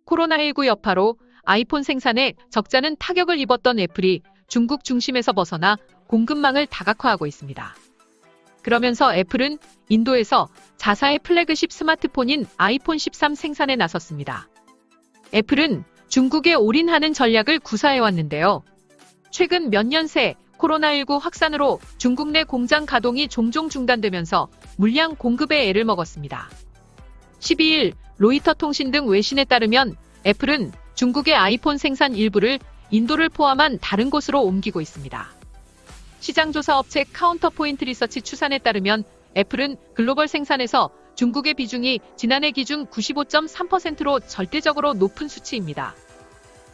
코로나19 여파로 아이폰 생산에 적자는 타격을 입었던 애플이 중국 중심에서 벗어나 공급망을 다각화하고 있습니다. 그러면서 애플은 인도에서 자사의 플래그십 스마트폰인 아이폰 13 생산에 나섰습니다. 애플은 중국에 올인하는 전략을 구사해왔는데요. 최근 몇 년 새 코로나19 확산으로 중국 내 공장 가동이 종종 중단되면서 물량 공급에 애를 먹었습니다. 12일 로이터 통신 등 외신에 따르면 애플은 중국의 아이폰 생산 일부를 인도를 포함한 다른 곳으로 옮기고 있습니다. 시장조사 업체 카운터포인트 리서치 추산에 따르면 애플은 글로벌 생산에서 중국의 비중이 지난해 기준 95.3%로 절대적으로 높은 수치입니다.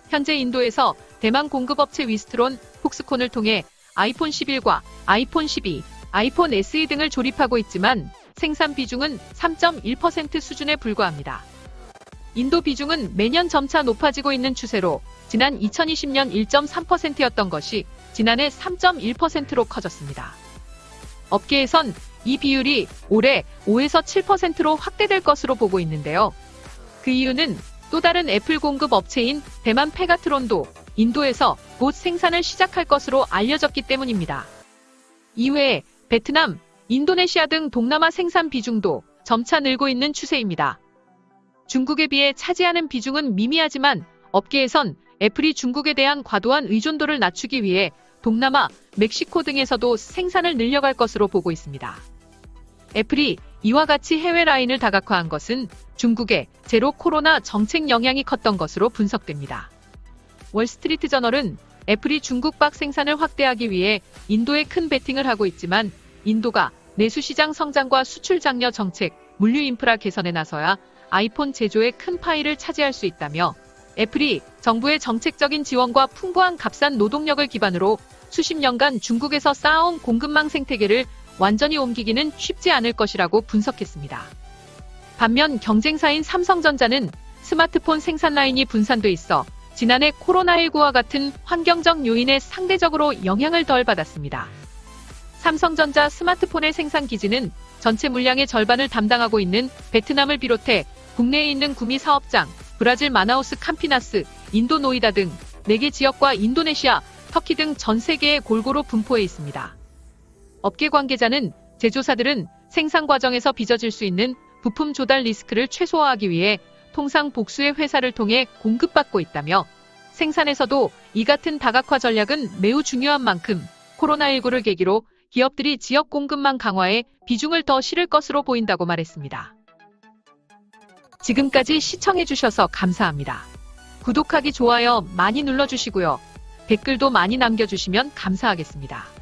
현재 인도에서 대만 공급업체 위스트론, 폭스콘을 통해 아이폰 11과 아이폰 12, 아이폰 SE 등을 조립하고 있지만 생산 비중은 3.1% 수준에 불과합니다. 인도 비중은 매년 점차 높아지고 있는 추세로 지난 2020년 1.3%였던 것이 지난해 3.1%로 커졌습니다. 업계에선 이 비율이 올해 5에서 7%로 확대될 것으로 보고 있는데요. 그 이유는 또 다른 애플 공급 업체인 대만 페가트론도 인도에서 곧 생산을 시작할 것으로 알려졌기 때문입니다. 이외에 베트남, 인도네시아 등 동남아 생산 비중도 점차 늘고 있는 추세입니다. 중국에 비해 차지하는 비중은 미미하지만 업계에선 애플이 중국에 대한 과도한 의존도를 낮추기 위해 동남아, 멕시코 등에서도 생산을 늘려갈 것으로 보고 있습니다. 애플이 이와 같이 해외 라인을 다각화한 것은 중국의 제로 코로나 정책 영향이 컸던 것으로 분석됩니다. 월스트리트 저널은 애플이 중국 박 생산을 확대하기 위해 인도에 큰 베팅을 하고 있지만 인도가 내수 시장 성장과 수출 장려 정책, 물류 인프라 개선에 나서야 아이폰 제조의 큰 파일을 차지할 수 있다며 애플이 정부의 정책적인 지원과 풍부한 값싼 노동력을 기반으로 수십 년간 중국에서 쌓아온 공급망 생태계를 완전히 옮기기는 쉽지 않을 것이라고 분석했습니다. 반면 경쟁사인 삼성전자는 스마트폰 생산 라인이 분산돼 있어 지난해 코로나19와 같은 환경적 요인에 상대적으로 영향을 덜 받았습니다. 삼성전자 스마트폰의 생산 기지는 전체 물량의 절반을 담당하고 있는 베트남을 비롯해 국내에 있는 구미 사업장, 브라질 마나우스 캄피나스, 인도 노이다 등 4개 지역과 인도네시아, 터키 등 전 세계에 골고루 분포해 있습니다. 업계 관계자는 제조사들은 생산 과정에서 빚어질 수 있는 부품 조달 리스크를 최소화하기 위해 통상 복수의 회사를 통해 공급받고 있다며 생산에서도 이 같은 다각화 전략은 매우 중요한 만큼 코로나19를 계기로 기업들이 지역 공급망 강화에 비중을 더 실을 것으로 보인다고 말했습니다. 지금까지 시청해주셔서 감사합니다. 구독하기, 좋아요 많이 눌러주시고요. 댓글도 많이 남겨주시면 감사하겠습니다.